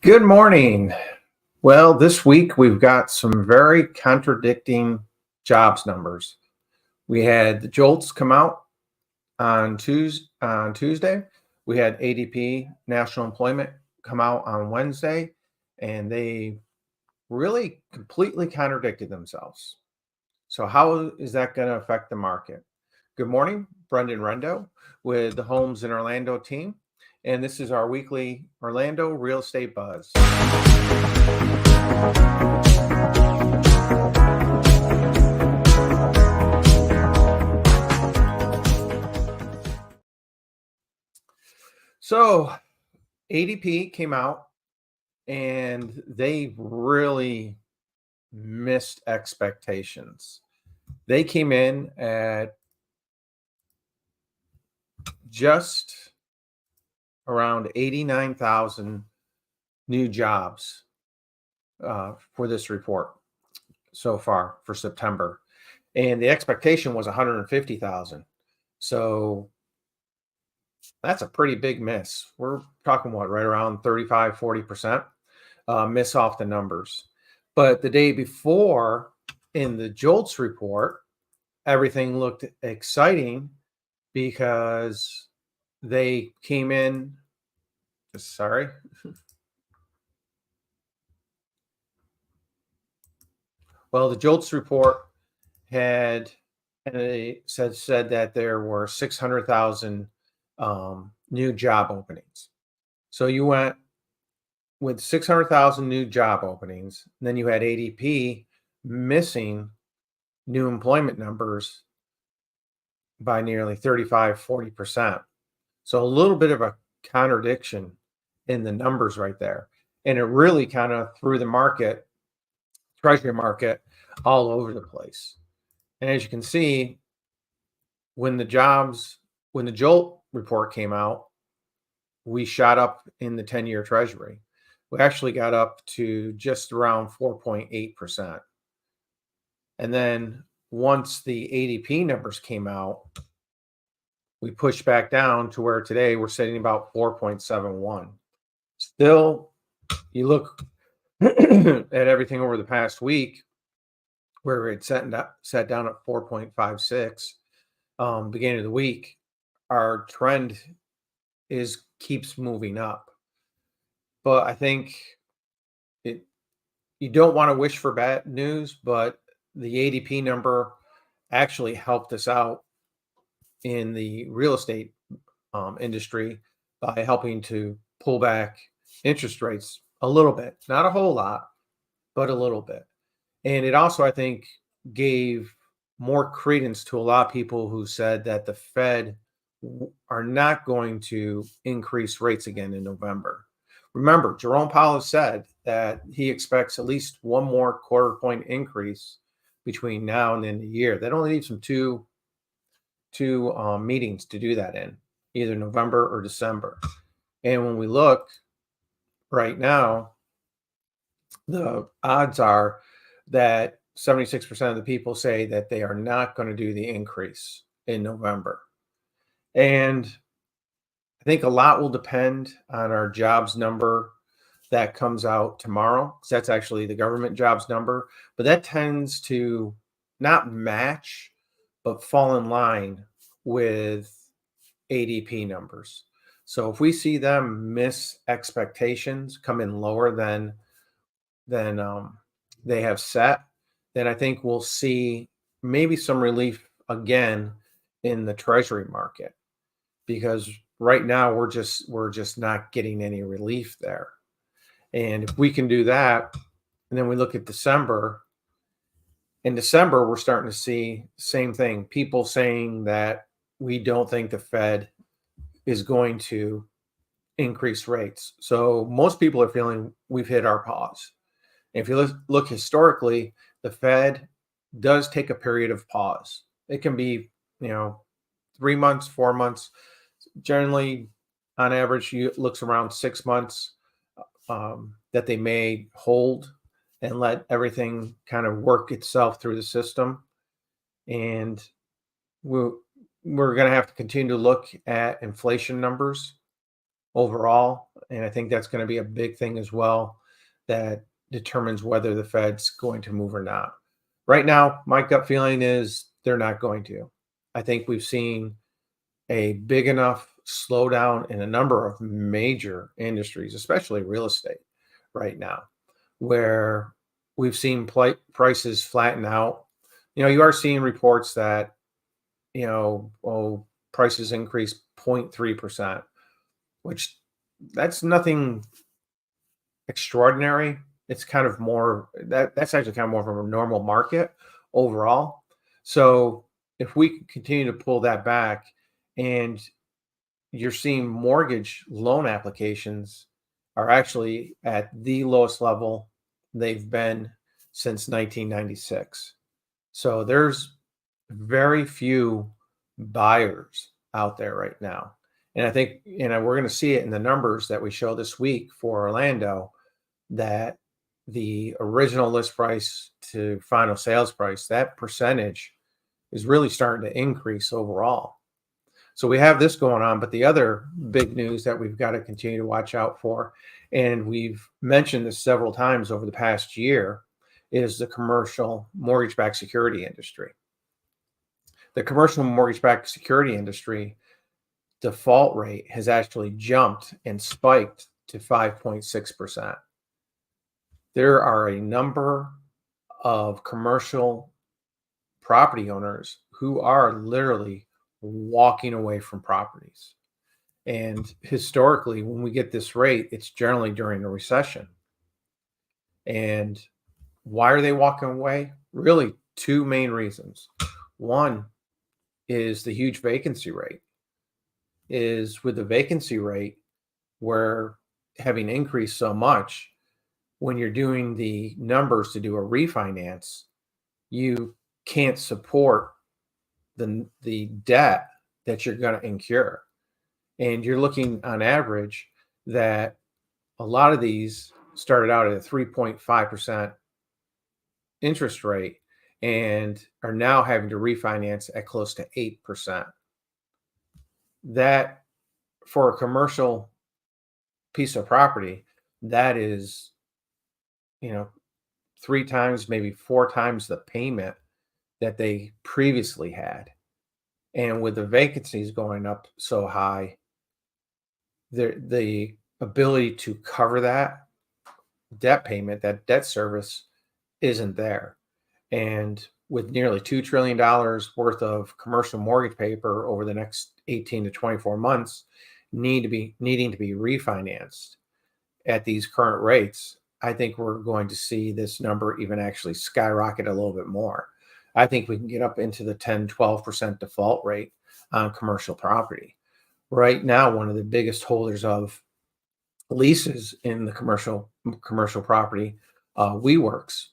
Good morning. Well, this week we've got some very contradicting jobs numbers. We had the JOLTS come out on Tuesday. We had ADP National Employment come out on Wednesday, and they really completely contradicted themselves. So how is that going to affect the market? Good morning, Brendan Rendo with the Homes in Orlando team. And this is our weekly Orlando Real Estate Buzz. So ADP came out and they really missed expectations. They came in at just around 89,000 new jobs for this report so far for September. And the expectation was 150,000. So that's a pretty big miss. We're talking right around 35, 40% miss off the numbers. But the day before in the JOLTS report, everything looked exciting because they came in, sorry. Well, the JOLTS report had, and they said that there were 600,000 new job openings. So you went with 600,000 new job openings, and then you had ADP missing new employment numbers by nearly 35, 40%. So a little bit of a contradiction in the numbers right there. And it really kind of threw the market, treasury market, all over the place. And as you can see, when the JOLT report came out, we shot up in the 10-year treasury. We actually got up to just around 4.8%. And then once the ADP numbers came out, we pushed back down to where today we're sitting about 4.71. Still, you look at everything over the past week where it sat down at 4.56 beginning of the week, our trend keeps moving up. But I think you don't want to wish for bad news, but the ADP number actually helped us out in the real estate industry by helping to pull back interest rates a little bit, not a whole lot, but a little bit. And it also, I think, gave more credence to a lot of people who said that the Fed are not going to increase rates again in November. Remember, Jerome Powell said that he expects at least one more quarter point increase between now and the end of the year. That only leaves him two meetings to do that in, either November or December. And when we look right now, the odds are that 76% of the people say that they are not going to do the increase in November. And I think a lot will depend on our jobs number that comes out tomorrow, because that's actually the government jobs number, but that tends to not match, but fall in line with ADP numbers. So if we see them miss expectations, come in lower than they have set, then I think we'll see maybe some relief again in the treasury market, because right now we're just not getting any relief there. And if we can do that, and then we look at December, in December we're starting to see the same thing, people saying that we don't think the Fed is going to increase rates. So most people are feeling we've hit our pause. If you look historically, the Fed does take a period of pause. It can be, 3 months, 4 months. Generally, on average, it looks around 6 months that they may hold and let everything kind of work itself through the system. And we're going to have to continue to look at inflation numbers overall And I think that's going to be a big thing as well that determines whether the Fed's going to move or not. Right now, my gut feeling is they're not going to. I think we've seen a big enough slowdown in a number of major industries, especially real estate right now, where we've seen prices flatten out. You are seeing reports that, prices increased 0.3%, which that's nothing extraordinary. It's kind of more that's actually kind of more of a normal market overall. So if we continue to pull that back and you're seeing mortgage loan applications are actually at the lowest level they've been since 1996. So there's very few buyers out there right now. And I think, we're going to see it in the numbers that we show this week for Orlando, that the original list price to final sales price, that percentage is really starting to increase overall. So we have this going on, but the other big news that we've got to continue to watch out for, and we've mentioned this several times over the past year, is the commercial mortgage-backed security industry. The commercial mortgage-backed security industry default rate has actually jumped and spiked to 5.6%. There are a number of commercial property owners who are literally walking away from properties. And historically, when we get this rate, it's generally during a recession. And why are they walking away? Really, two main reasons. One is the huge vacancy rate. Is with the vacancy rate, where having increased so much, when you're doing the numbers to do a refinance, you can't support the debt that you're going to incur. And you're looking on average that a lot of these started out at a 3.5% interest rate and are now having to refinance at close to 8%. That, for a commercial piece of property, that is, 3 times, maybe 4 times the payment that they previously had. And with the vacancies going up so high, the ability to cover that debt payment, that debt service, isn't there. And with nearly $2 trillion worth of commercial mortgage paper over the next 18 to 24 months needing to be refinanced at these current rates, I think we're going to see this number even actually skyrocket a little bit more. I think we can get up into the 10, 12% default rate on commercial property. Right now, one of the biggest holders of leases in the commercial property, WeWorks,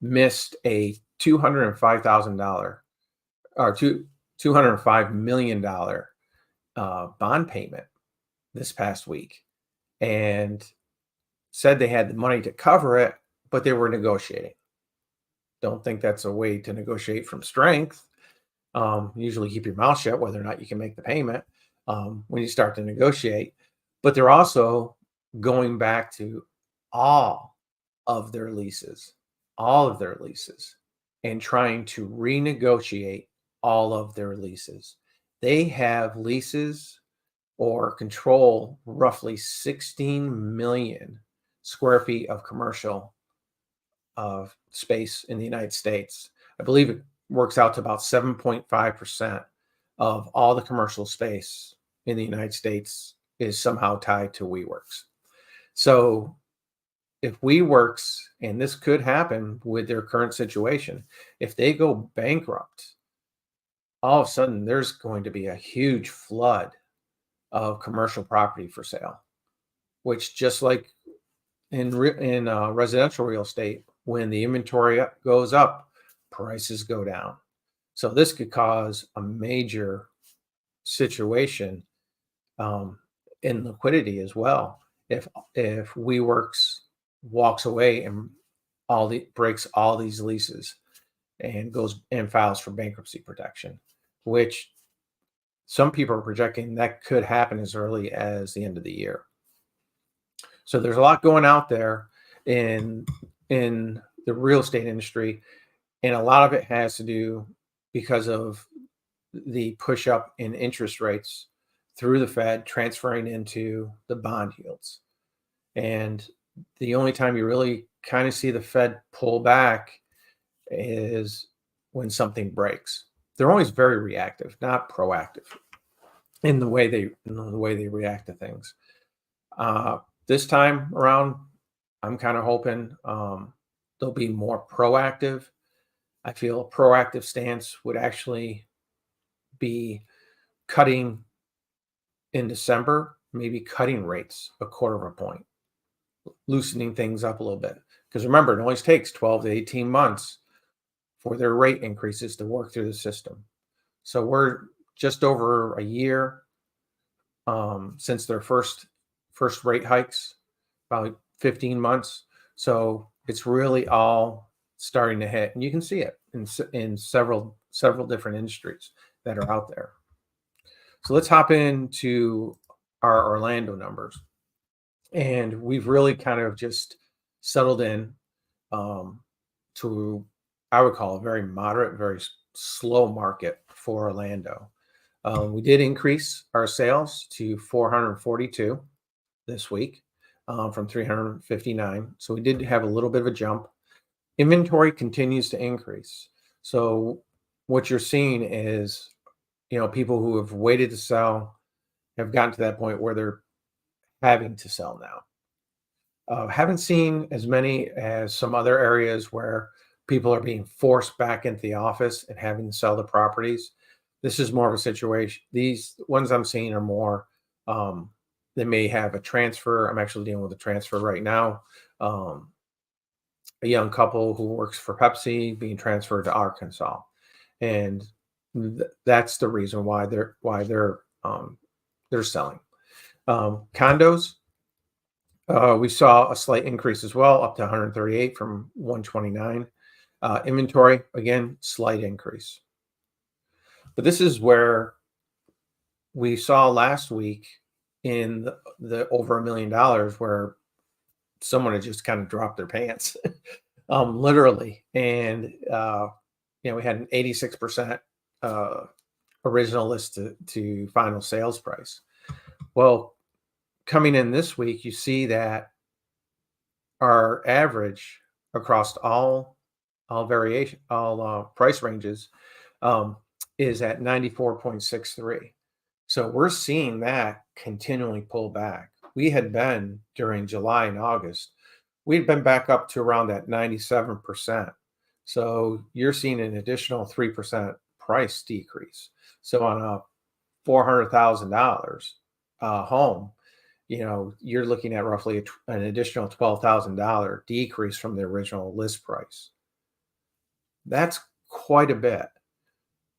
missed a $205,000 or $205 million bond payment this past week, and said they had the money to cover it, but they were negotiating. Don't think that's a way to negotiate from strength. Usually keep your mouth shut whether or not you can make the payment when you start to negotiate. But they're also going back to all of their leases, and trying to renegotiate all of their leases. They have leases or control roughly 16 million square feet of commercial space in the United States. I believe it works out to about 7.5% of all the commercial space in the United States is somehow tied to WeWorks. So if WeWorks, and this could happen with their current situation, if they go bankrupt, all of a sudden there's going to be a huge flood of commercial property for sale, which, just like in residential real estate, when the inventory goes up, prices go down. So this could cause a major situation in liquidity as well. If WeWorks walks away and breaks all these leases and goes and files for bankruptcy protection, which some people are projecting that could happen as early as the end of the year. So there's a lot going out there in the real estate industry, and a lot of it has to do because of the push up in interest rates through the Fed transferring into the bond yields. And the only time you really kind of see the Fed pull back is when something breaks. They're always very reactive, not proactive in the way they react to things. This time around, I'm kind of hoping they'll be more proactive. I feel a proactive stance would actually be cutting in December, maybe cutting rates a quarter of a point, loosening things up a little bit. Because remember, it always takes 12 to 18 months for their rate increases to work through the system. So we're just over a year since their first rate hikes, about 15 months. So it's really all starting to hit, and you can see it in several different industries that are out there. So let's hop into our Orlando numbers, and we've really kind of just settled in to, I would call, a very moderate, very slow market for Orlando. We did increase our sales to 442 this week from 359. So we did have a little bit of a jump. Inventory continues to increase. So what you're seeing is, people who have waited to sell have gotten to that point where they're having to sell now. Haven't seen as many as some other areas where people are being forced back into the office and having to sell the properties. This is more of a situation. These ones I'm seeing are more, they may have a transfer. I'm actually dealing with a transfer right now. A young couple who works for Pepsi being transferred to Arkansas. And that's the reason why they're selling. Condos, we saw a slight increase as well, up to 138 from 129. Inventory, again, slight increase. But this is where we saw last week in the over $1 million where someone had just kind of dropped their pants, literally. And, we had an 86% original list to final sales price. Well, coming in this week, you see that our average across all price ranges is at 94.63. So we're seeing that continually pull back. We had been during July and August, we'd been back up to around that 97%. So you're seeing an additional 3% price decrease. So on a $400,000 home, you're looking at roughly an additional $12,000 decrease from the original list price. That's quite a bit.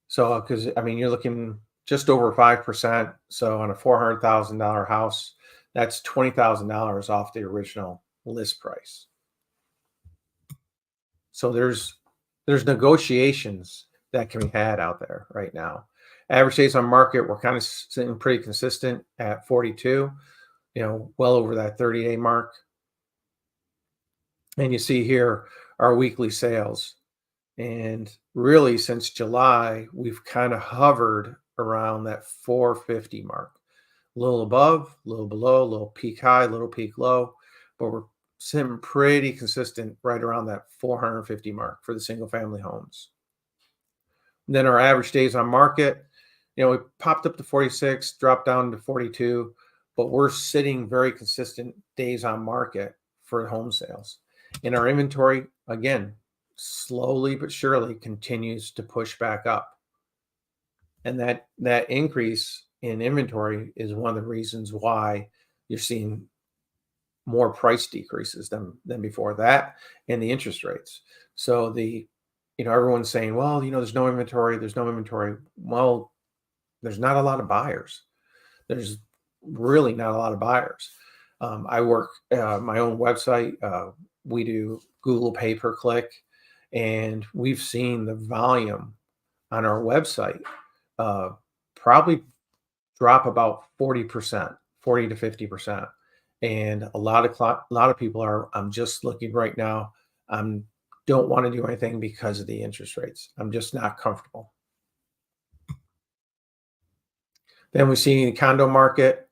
So, because you're looking just over 5%. So on a $400,000 house, that's $20,000 off the original list price. So there's negotiations that can be had out there right now. Average days on market, we're kind of sitting pretty consistent at 42, well over that 30-day mark. And you see here our weekly sales. And really, since July, we've kind of hovered around that 450 mark. A little above, a little below, a little peak high, a little peak low, but we're sitting pretty consistent right around that 450 mark for the single family homes. And then our average days on market, we popped up to 46, dropped down to 42, but we're sitting very consistent days on market for home sales. And our inventory, again, slowly but surely continues to push back up. And that increase in inventory is one of the reasons why you're seeing more price decreases than before that, and the interest rates. So everyone's saying, well, there's no inventory. Well, there's not a lot of buyers. There's really not a lot of buyers. I work my own website. We do Google pay-per-click, and we've seen the volume on our website probably drop about 40%, 40 to 50%. And a lot of people are, I'm just looking right now. Don't want to do anything because of the interest rates. I'm just not comfortable. Then we see the condo market.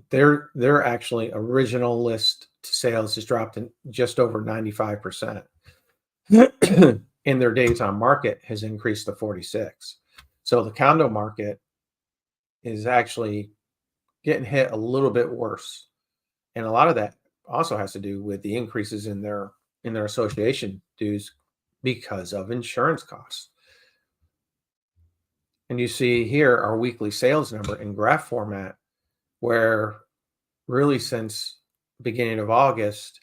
Their actually original list sales has dropped in just over 95%. And their days on market has increased to 46. So the condo market is actually getting hit a little bit worse. And a lot of that also has to do with the increases in their association dues because of insurance costs. And you see here our weekly sales number in graph format, where really since beginning of August,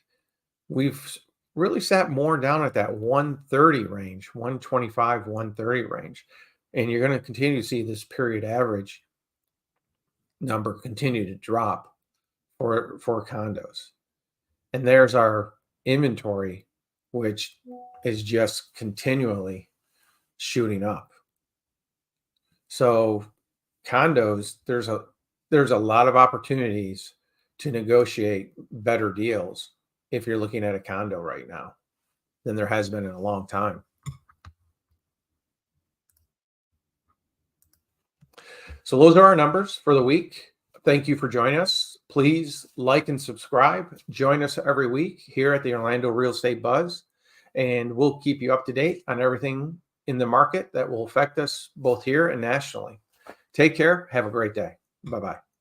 we've really sat more down at that 130 range, 125, 130 range. And you're going to continue to see this period average number continue to drop for condos. And there's our inventory, which is just continually shooting up. So condos, there's a lot of opportunities to negotiate better deals if you're looking at a condo right now than there has been in a long time. So those are our numbers for the week. Thank you for joining us. Please like and subscribe. Join us every week here at the Orlando Real Estate Buzz, and we'll keep you up to date on everything in the market that will affect us both here and nationally. Take care. Have a great day. Bye-bye.